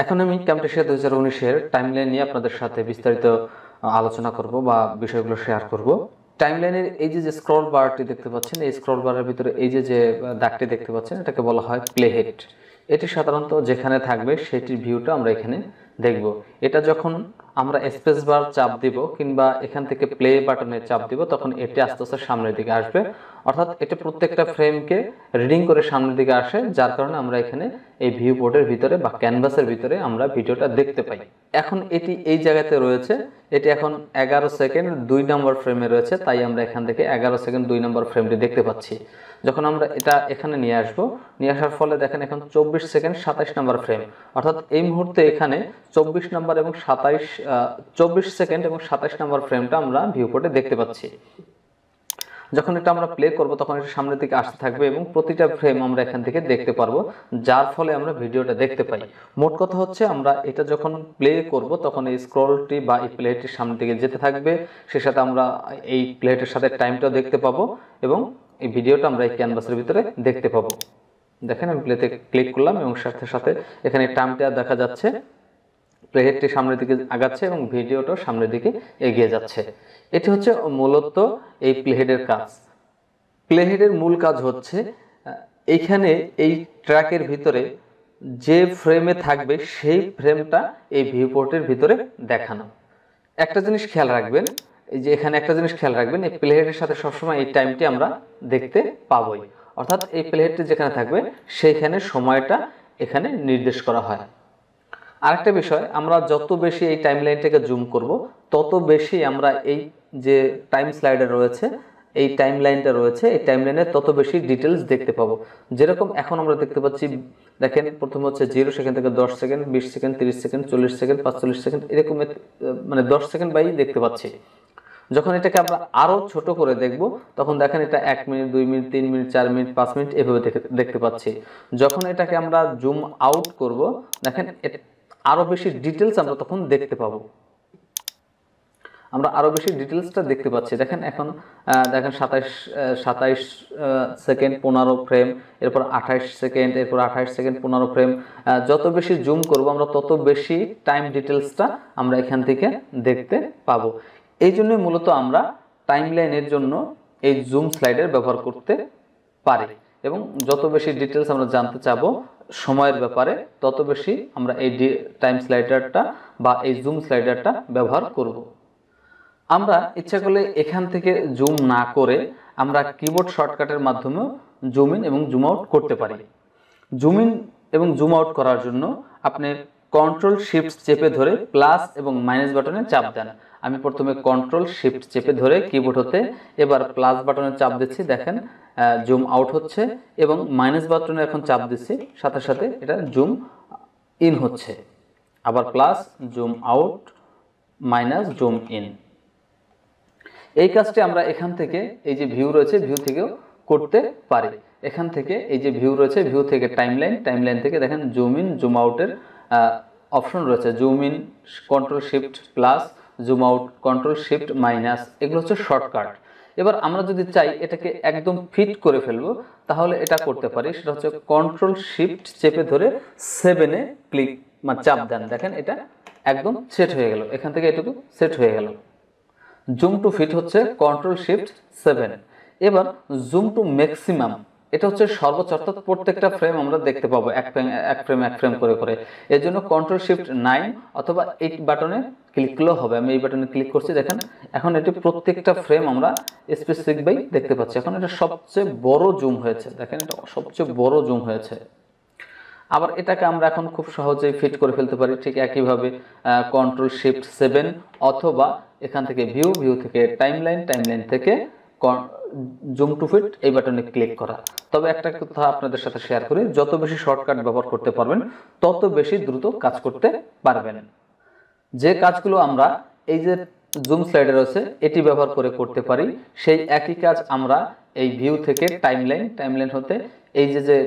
এখন আমি ক্যামটেশিয়া 2019-এর টাইমলাইন নিয়ে আপনাদের সাথে বিস্তারিত আলোচনা করব বা বিষয়গুলো শেয়ার করব। টাইমলাইনের এই যে স্ক্রল বারটি দেখতে পাচ্ছেন, এই স্ক্রল বারের ভিতরে এই যে দাগটি দেখতে পাচ্ছেন, এটাকে বলা হয় প্লে হেড। এটি সাধারণত যেখানে থাকবে সেটির ভিউটা আমরা এখানে দেখব। এটা যখন আমরা স্পেস বার চাপ দিব কিংবা এখান থেকে প্লে বাটনে চাপ দিব, তখন এটি আস্তে আস্তে সামনের দিকে আসবে। অর্থাৎ এটা প্রত্যেকটা ফ্রেমকে রিডিং করে সামনের দিকে আসে, যার কারণে আমরা এখানে এই ভিউ বোর্ডের ভিতরে বা ক্যানভাসের ভিতরে আমরা ভিডিওটা দেখতে পাই। এখন এটি এই জায়গাতে রয়েছে, এটি এখন 11 সেকেন্ড 2 নম্বর ফ্রেমে রয়েছে, তাই আমরা এখান থেকে 11 সেকেন্ড 2 নম্বর ফ্রেমটি দেখতে পাচ্ছি। যখন আমরা এটা এখানে নিয়ে আসবো, নিয়ে আসার ফলে দেখেন এখন 24 সেকেন্ড 27 নম্বর ফ্রেম, অর্থাৎ এই মুহূর্তে এখানে 24 নম্বর এবং 24 সেকেন্ড এবং 27 নম্বর ফ্রেমটা আমরা ভিউ পোর্টে দেখতে পাচ্ছি। যখন এটা আমরা প্লে করব তখন এটা সামনের দিকে আসতে থাকবে এবং প্রতিটা ফ্রেম আমরা এখান থেকে দেখতে পারবো, যার ফলে আমরা ভিডিওটা দেখতে পাই। মোট কথা হচ্ছে, আমরা এটা যখন প্লে করব তখন এই স্ক্রলটি বা এই প্লেটির সামনের দিকে যেতে থাকবে, সে সাথে আমরা এই প্লেটের সাথে টাইমটাও দেখতে পাবো এবং এই ভিডিওটা আমরা এই ক্যানভাসের ভিতরে দেখতে পাবো। দেখেন আমি প্লেতে ক্লিক করলাম এবং সাথে সাথে এখানে টাইমটা দেখা যাচ্ছে, প্লেহেডটি সামনের দিকে আগাচ্ছে এবং ভিডিওটাও সামনের দিকে এগিয়ে যাচ্ছে। এটি হচ্ছে মূলত এই প্লেহেডের কাজ। প্লেহেডের মূল কাজ হচ্ছে এইখানে এই ট্র্যাকের ভিতরে যে ফ্রেমে থাকবে সেই ফ্রেমটা এই ভিউপোর্টের ভিতরে দেখানো। একটা জিনিস খেয়াল রাখবেন, এই যে এখানে একটা জিনিস খেয়াল রাখবেন, এই প্লেহেডের সাথে সবসময় এই টাইমটি আমরা দেখতে পাবোই। অর্থাৎ এই প্লেহেডটি যেখানে থাকবে সেইখানে সময়টা এখানে নির্দেশ করা হয়। আরেকটা বিষয়, আমরা যত বেশি এই টাইমলাইনটাকে জুম করব তত বেশি আমরা এই যে টাইম স্লাইডার রয়েছে, এই টাইমলাইনটা রয়েছে, এই টাইমলাইনে তত বেশি ডিটেলস দেখতে পাবো। যেরকম এখন আমরা দেখতে পাচ্ছি, দেখেন প্রথমে হচ্ছে 0 সেকেন্ড থেকে 10 second, 20 second, 30 second, 40 second, 45 second, এরকম মানে 10 সেকেন্ড বাই দেখতে পাচ্ছি। যখন এটাকে আমরা আরো ছোট করে দেখব তখন দেখেন এটা 1 minute, 2 minute, 3 minute, 4 minute, 5 minute এভাবে দেখতে পাচ্ছি। যখন এটাকে আমরা জুম আউট করব, দেখেন আরো বেশি ডিটেলস আমরা তখন দেখতে পাবো। আমরা আরো বেশি ডিটেলসটা দেখতে পাচ্ছি। দেখেন এখন দেখেন 27 সেকেন্ড 15 ফ্রেম, এরপর 28 সেকেন্ড, এরপর 28 সেকেন্ড 15 ফ্রেম। যত বেশি জুম করব আমরা তত বেশি টাইম ডিটেলসটা আমরা এখান থেকে দেখতে পাবো। এই জন্য মূলত আমরা টাইমলাইনের জন্য এই জুম স্লাইডার ব্যবহার করতে পারি এবং যত বেশি ডিটেলস আমরা জানতে চাবো সময়ের ব্যাপারে, তত বেশি আমরা এই টাইম স্লাইডারটা বা এই জুম স্লাইডারটা ব্যবহার করব। আমরা ইচ্ছা করলে এখান থেকে জুম না করে আমরা কিবোর্ড শর্টকাটের মাধ্যমে জুম ইন এবং জুম আউট করতে পারি। জুম ইন এবং জুম আউট করার জন্য আপনি কন্ট্রোল শিফট চেপে ধরে প্লাস এবং মাইনাস বাটনে চাপ দেন। আমি প্রথমে কন্ট্রোল শিফট চেপে ধরে কিবোর্ড হতে এবার প্লাস বাটনে চাপ দিচ্ছি, দেখেন জুম আউট হচ্ছে, এবং মাইনাস বাটনে এখন চাপ দিচ্ছি, সাথে সাথে এটা জুম ইন হচ্ছে। আবার plus, zoom out, minus, zoom in. এই কাজটি আমরা এখান থেকে এই যে ভিউ রয়েছে ভিউ থেকেও করতে পারি। এখান থেকে এই যে ভিউ রয়েছে ভিউ থেকে টাইমলাইন থেকে দেখেন জুম ইন জুম আউটের অপশন রয়েছে। Zoom in control shift plus, zoom out control shift minus, এগুলো হচ্ছে শর্টকাট। এবার আমরা যদি চাই এটাকে একদম ফিট করে ফেলবো তাহলে এটা করতে পারি, সেটা হচ্ছে কন্ট্রোল শিফট চেপে ধরে 7-এ ক্লিক চাপ দেন, দেখেন এটা একদম সেট হয়ে গেল, এখান থেকে এটুকু সেট হয়ে গেল। জুম টু ফিট হচ্ছে কন্ট্রোল শিফট 7। এবার জুম টু ম্যাক্সিমাম, এটা হচ্ছে সর্বোচ্চ, অর্থাৎ প্রত্যেকটা ফ্রেম আমরা দেখতে পাবো এক ফ্রেম করে করে। এর জন্য কন্ট্রোল শিফট 9 অথবা 8 বাটনে ক্লিক করলেও হবে। আমি এই বাটনে ক্লিক করছি, দেখেন এখন এটি প্রত্যেকটা ফ্রেম আমরা স্পেসিফিক বাই দেখতে পাচ্ছি। এখন এটা সবচেয়ে বড় জুম হয়েছে, দেখেন এটা সবচেয়ে বড় জুম হয়েছে। আবার এটাকে আমরা এখন খুব সহজেই ফিট করে ফেলতে পারি ঠিক একইভাবে কন্ট্রোল শিফট 7 অথবা এখান থেকে ভিউ থেকে টাইমলাইন থেকে জুম টু ফিট এই বাটনে ক্লিক করা। তবে একটা কথা আপনাদের সাথে শেয়ার করি, যত বেশি শর্টকাট ব্যবহার করতে পারবেন তত বেশি দ্রুত কাজ করতে পারবেন। যে কাজগুলো আমরা এই যে জুম স্লাইডার আছে এটি ব্যবহার করে করতে পারি, সেই একই কাজ আমরা এই ভিউ থেকে টাইমলাইন হতে এই যে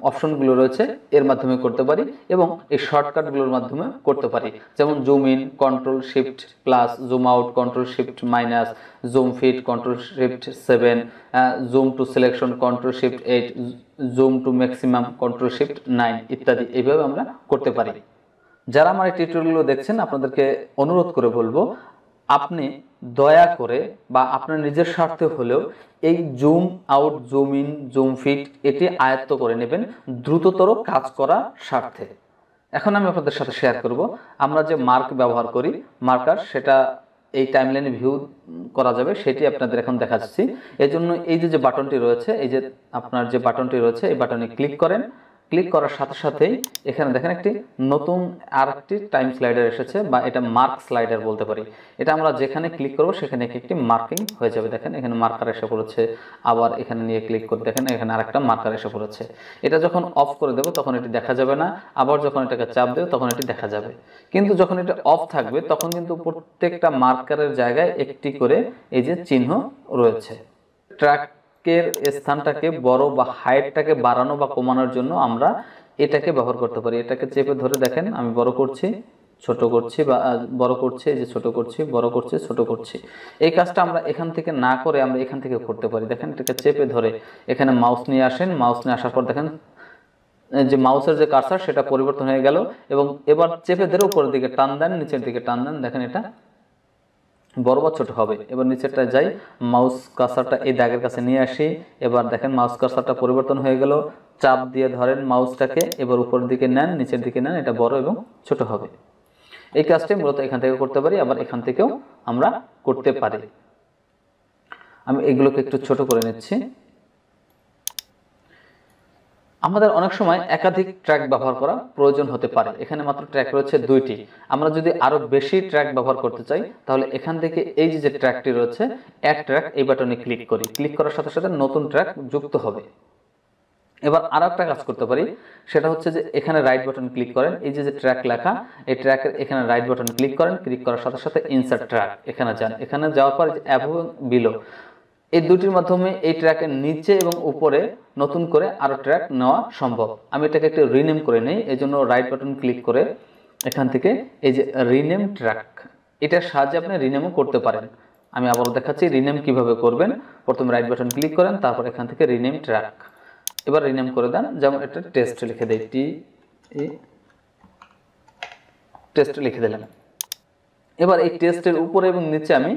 অপশনগুলো রয়েছে এর মাধ্যমে করতে পারি এবং এই শর্টকাটগুলোর মাধ্যমে করতে পারি। যেমন zoom in control shift plus, zoom out control shift minus, zoom fit control shift 7, zoom to selection control shift 8, zoom to maximum control shift 9 ইত্যাদি এইভাবে আমরা করতে পারি। যারা আমার এই টিউটোরিয়ালগুলো দেখছেন আপনাদেরকে অনুরোধ করে বলবো, আপনি দয়া করে বা আপনার নিজের স্বার্থে হলেও এই zoom out, zoom in, zoom fit এটি আয়ত্ত করে নেবেন দ্রুততর কাজ করার স্বার্থে। এখন আমি আপনাদের সাথে শেয়ার করব আমরা যে মার্ক ব্যবহার করি, মার্কার, সেটা এই টাইমলাইনে ভিউ করা যাবে সেটি আপনাদের এখন দেখাচ্ছি। এই জন্য এই যে বাটনটি রয়েছে, এই যে আপনার যে বাটনটি রয়েছে, এই বাটনে ক্লিক করেন। ক্লিক করার সাথে সাথেই এখানে দেখেন একটি নতুন আরেকটি টাইম স্লাইডার এসেছে, বা এটা মার্ক স্লাইডার বলতে পারি। এটা আমরা যেখানে ক্লিক করব সেখানে একটি মার্কিং হয়ে যাবে। দেখেন এখানে মার্কার এসে পড়েছে, আবার এখানে নিয়ে ক্লিক করে দেখেন এখানে আরেকটা মার্কার এসে পড়েছে। এটা যখন অফ করে দেব তখন এটি দেখা যাবে না, আবার যখন এটাকে চাপ দেব তখন এটি দেখা যাবে। কিন্তু যখন এটা অফ থাকবে তখন কিন্তু প্রত্যেকটা মার্কারের জায়গায় একটি করে এই যে চিহ্ন রয়েছে। ট্র্যাকের স্থানটাকে বড় বা হাইটটাকে বাড়ানো বা কমানোর জন্য আমরা এটাকে ব্যবহার করতে পারি। এটাকে চেপে ধরে দেখেন আমি বড় করছি, ছোট করছি, বা বড় করছি, এই যে ছোট করছি, বড় করছি, ছোট করছি। এই কাজটা আমরা এখান থেকে না করে আমরা এখান থেকে করতে পারি। দেখেন এটাকে চেপে ধরে এখানে মাউস নিয়ে আসেন, মাউস নিয়ে আসার পর দেখেন যে মাউসের যে কার্সার সেটা পরিবর্তন হয়ে গেল, এবং এবার চেপে ধরে উপরের দিকে টান দেন, নিচের দিকে টান দেন, দেখেন এটা বড় বা ছোট হবে। এবার নিচেরটা যাই, মাউস কার্সারটা এই দাগের কাছে নিয়ে আসি, এবার দেখেন মাউস কার্সারটা পরিবর্তন হয়ে গেল। চাপ দিয়ে ধরেন মাউসটাকে, এবার উপরের দিকে নেন, নিচের দিকে নেন, এটা বড় এবং ছোট হবে। এই কাজটি মূলত এখান থেকে করতে পারি, আবার এখান থেকেও আমরা করতে পারি। আমি এগুলোকে একটু ছোট করে নিচ্ছি। আমাদের অনেক সময় একাধিক ট্র্যাক ব্যবহার করা প্রয়োজন হতে পারে। এখানে মাত্র ট্র্যাক রয়েছে 2টি। আমরা যদি আরো বেশি ট্র্যাক ব্যবহার করতে চাই তাহলে এখান থেকে এই যে ট্র্যাকটি রয়েছে, অ্যাড ট্র্যাক, এই বাটনে ক্লিক করি। ক্লিক করার সাথে সাথে নতুন ট্র্যাক যুক্ত হবে। এবার আরো একটা কাজ করতে পারি, সেটা হচ্ছে যে এখানে রাইট বাটন ক্লিক করেন, এই যে ট্র্যাক লেখা, এই ট্র্যাকের এখানে রাইট বাটন ক্লিক করেন। ক্লিক করার সাথে সাথে ইনসার্ট ট্র্যাক, এখানে যান। এখানে যাওয়ার পর অ্যাব এবং বিলো, এই দুটির মাধ্যমে এই ট্র্যাকের নিচে এবং উপরে নতুন করে আরো ট্র্যাক নেওয়া সম্ভব। আমি এটাকে একটু রিনেম করে নেই, এই জন্য রাইট বাটন ক্লিক করে এখান থেকে এই যে রিনেম ট্র্যাক, এটার সাহায্যে আপনি রিনেমও করতে পারেন। আমি আবারও দেখাচ্ছি রিনেম কিভাবে করবেন। প্রথমে রাইট বাটন ক্লিক করেন, তারপর এখান থেকে রিনেম ট্র্যাক, এবার রিনেম করে দেন। যেমন এটা টেস্ট লিখে দেয়, টেস্ট লিখে দিলাম। এবার এই টেস্টের উপরে এবং নিচে আমি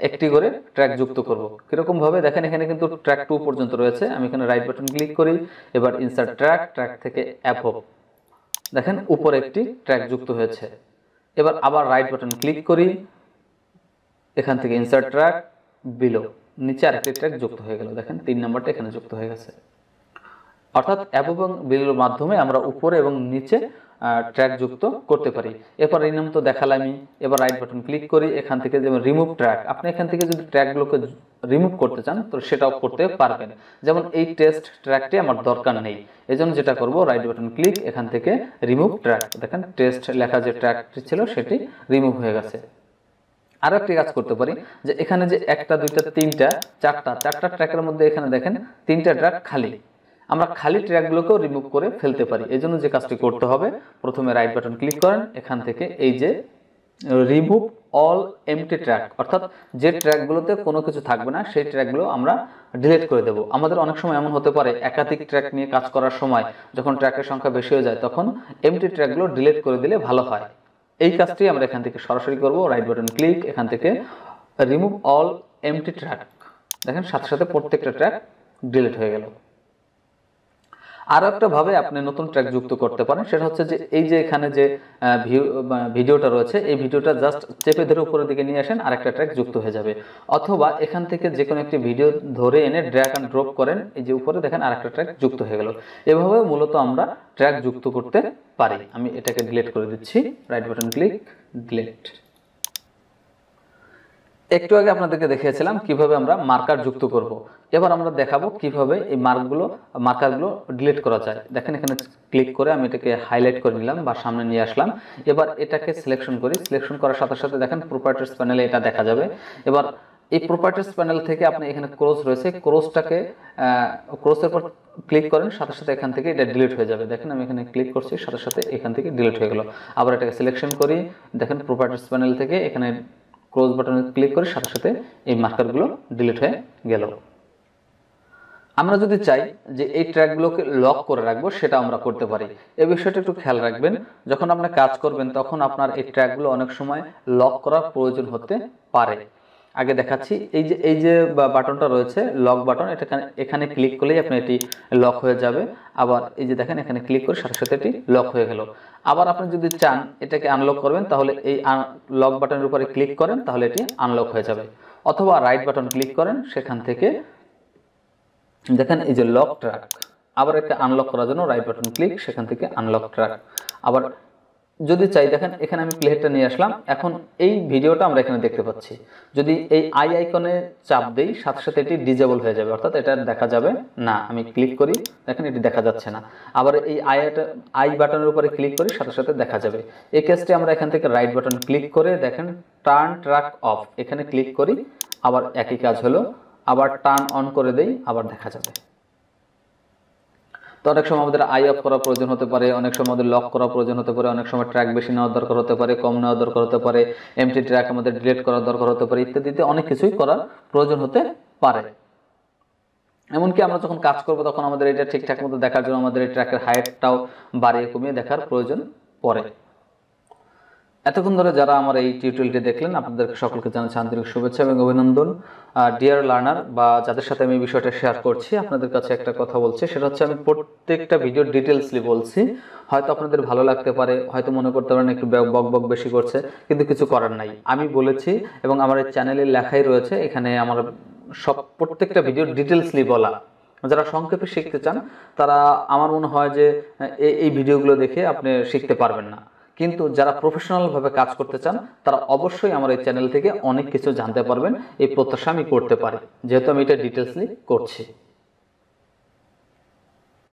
একটি করে ট্র্যাক যুক্ত করব। কিরকম ভাবে দেখেন, এখানে কিন্তু ট্র্যাক 2 পর্যন্ত রয়েছে। আমি এখানে রাইট বাটন ক্লিক করি, এবার ইনসার্ট ট্র্যাক, ট্র্যাক থেকে অ্যাবভ, দেখেন উপরে একটি ট্র্যাক যুক্ত হয়েছে। এবার আবার রাইট বাটন ক্লিক করি, এখান থেকে ইনসার্ট ট্র্যাক, বিলো, নিচে আরেকটি ট্র্যাক যুক্ত হয়ে গেল। দেখেন 3 নম্বরটা এখানে যুক্ত হয়ে গেছে। অর্থাৎ অ্যাবভ এবং বিলোর মাধ্যমে আমরা উপরে এবং নিচে ট্র্যাক যুক্ত করতে পারি। এরপর রিনেম তো দেখালামই। এবার রাইট বাটন ক্লিক করি, এখান থেকে যেমন রিমুভ ট্র্যাক, আপনি এখান থেকে যদি ট্র্যাকগুলোকে রিমুভ করতে চান তো সেটাও করতে পারবেন। যেমন এই টেস্ট ট্র্যাকটি আমার দরকার নেই, এজন্য যেটা করব রাইট বাটন ক্লিক, এখান থেকে রিমুভ ট্র্যাক, দেখেন টেস্ট লেখা যে ট্র্যাকটি ছিল সেটি রিমুভ হয়ে গেছে। আরো একটি কাজ করতে পারি, যে এখানে যে 1টা 2টা 3টা 4টা ট্র্যাকের মধ্যে এখানে দেখেন 3টা ট্র্যাক খালি, আমরা খালি ট্র্যাকগুলোকেও রিমুভ করে ফেলতে পারি। এই জন্য যে কাজটি করতে হবে, প্রথমে রাইট বাটন ক্লিক করেন, এখান থেকে এই যে রিমুভ অল এমটি ট্র্যাক, অর্থাৎ যে ট্র্যাকগুলোতে কোনো কিছু থাকবে না সেই ট্র্যাকগুলো আমরা ডিলিট করে দেব। আমাদের অনেক সময় এমন হতে পারে একাধিক ট্র্যাক নিয়ে কাজ করার সময় যখন ট্র্যাকের সংখ্যা বেশি হয়ে যায় তখন এমটি ট্র্যাকগুলো ডিলিট করে দিলে ভালো হয়। এই কাজটি আমরা এখান থেকে সরাসরি করব। রাইট বাটন ক্লিক, এখান থেকে রিমুভ অল এমটি ট্র্যাক, দেখেন সাথে সাথে প্রত্যেকটা ট্র্যাক ডিলিট হয়ে গেল। আরো একটা ভাবে আপনি নতুন ট্র্যাক যুক্ত করতে পারেন, সেটা হচ্ছে যে এই যে এখানে যে ভিডিওটা রয়েছে, এই ভিডিওটা জাস্ট চেপে ধরে উপরের দিকে নিয়ে আসেন, আরেকটা ট্র্যাক যুক্ত হয়ে যাবে। অথবা এখান থেকে যে কোনো একটি ভিডিও ধরে এনে ড্র্যাগ অ্যান্ড ড্রপ করেন, এই যে উপরে দেখেন আরেকটা ট্র্যাক যুক্ত হয়ে গেল। এভাবে মূলত আমরা ট্র্যাক যুক্ত করতে পারি। আমি এটাকে ডিলিট করে দিচ্ছি, রাইট বাটন ক্লিক, ডিলিট। একটু আগে আপনাদেরকে দেখিয়েছিলাম কিভাবে আমরা মার্কার যুক্ত করব। এবার আমরা দেখাবো কিভাবে এই মার্কারগুলো ডিলিট করা যায়। দেখেন এখানে ক্লিক করে আমি এটাকে হাইলাইট করে নিলাম বা সামনে নিয়ে আসলাম। এবার এটাকে সিলেকশন করি, সিলেকশন করার সাথে সাথে দেখেন প্রপার্টিস প্যানেলে এটা দেখা যাবে। এবার এই প্রপার্টিস প্যানেল থেকে আপনি এখানে ক্রস রয়েছে, ক্রসটাকে ক্রসের পর ক্লিক করেন, সাথে সাথে এখান থেকে এটা ডিলিট হয়ে যাবে। দেখেন আমি এখানে ক্লিক করছি, সাথে সাথে এখান থেকে ডিলিট হয়ে গেল। আবার এটাকে সিলেকশন করি, দেখেন প্রপার্টিস প্যানেল থেকে এখানে ক্লোজ বাটনে ক্লিক করে সাথে সাথে এই মার্কারগুলো ডিলিট হয়ে গেল। আমরা যদি চাই যে এই ট্র্যাকগুলোকে লক করে রাখবো, সেটা আমরা করতে পারি। এই বিষয়টা একটু খেয়াল রাখবেন, যখন আপনি কাজ করবেন তখন আপনার এই ট্র্যাকগুলো অনেক সময় লক করার প্রয়োজন হতে পারে। আগে দেখাচ্ছি, এই যে বাটনটা রয়েছে লক বাটন, এটা এখানে ক্লিক করলেই আপনি এটি লক হয়ে যাবে। আবার এই যে দেখেন এখানে ক্লিক করে সাথে সাথে এটি লক হয়ে গেল। আবার আপনি যদি চান এটাকে আনলক করবেন, তাহলে এই লক বাটনের উপরে ক্লিক করেন, তাহলে এটি আনলক হয়ে যাবে। অথবা রাইট বাটন ক্লিক করেন, সেখান থেকে দেখেন এই যে লক ট্র্যাক, আবার একটা আনলক করার জন্য রাইট বাটন ক্লিক, সেখান থেকে আনলক ট্র্যাক। আবার যদি চাই দেখেন এখানে আমি প্লেটা নিয়ে আসলাম, এখন এই ভিডিওটা আমরা এখানে দেখতে পাচ্ছি। যদি এই আই আইকনে চাপ দেই, সাথে সাথে এটি ডিজেবল হয়ে যাবে, অর্থাৎ এটা দেখা যাবে না। আমি ক্লিক করি, দেখেন এটি দেখা যাচ্ছে না। আবার এই আই বাটনের উপরে ক্লিক করি, সাথে সাথে দেখা যাবে। এই কেসটি আমরা এখান থেকে রাইট বাটন ক্লিক করে দেখেন টার্ন ট্র্যাক অফ, এখানে ক্লিক করি, আবার একই কাজ হলো। আবার টার্ন অন করে দেই, আবার দেখা যাবে। তো অনেক সময় আমাদের আই অফ করার প্রয়োজন হতে পারে, অনেক সময় আমাদের লক করার প্রয়োজন হতে পারে, অনেক সময় ট্র্যাক বেশি নেওয়ার দরকার হতে পারে, কম নেওয়ার দরকার হতে পারে, এমটি ট্র্যাক আমাদের ডিলিট করার দরকার হতে পারে, ইত্যাদিতে অনেক কিছুই করার প্রয়োজন হতে পারে। এমনকি আমরা যখন কাজ করব তখন আমাদের এটা ঠিকঠাক মতো দেখার জন্য আমাদের এই ট্র্যাকের হাইটটাও বাড়িয়ে কমিয়ে দেখার প্রয়োজন পড়ে। এতক্ষণ ধরে যারা আমার এই টিউটোরিয়ালটি দেখলেন, আপনাদেরকে সকলকে জানাচ্ছি আন্তরিক শুভেচ্ছা এবং অভিনন্দন। ডিয়ার লার্নার, বা যাদের সাথে আমি এই বিষয়টা শেয়ার করছি, আপনাদের কাছে একটা কথা বলছি, সেটা হচ্ছে আমি প্রত্যেকটা ভিডিও ডিটেলসলি বলছি। হয়তো আপনাদের ভালো লাগতে পারে, হয়তো মনে করতে পারেন একটু বক বক বেশি করছে, কিন্তু কিছু করার নাই। আমি বলেছি এবং আমার এই চ্যানেলে লেখাই রয়েছে, এখানে আমার প্রত্যেকটা ভিডিও ডিটেলসলি বলা। যারা সংক্ষেপে শিখতে চান তারা আমার মনে হয় যে এই ভিডিওগুলো দেখে আপনি শিখতে পারবেন না, কিন্তু যারা প্রফেশনালভাবে কাজ করতে চান তারা অবশ্যই আমার এই চ্যানেল থেকে অনেক কিছু জানতে পারবেন, এই প্রত্যাশা আমি করতে পারি, যেহেতু আমি এটা ডিটেলসলি করছি।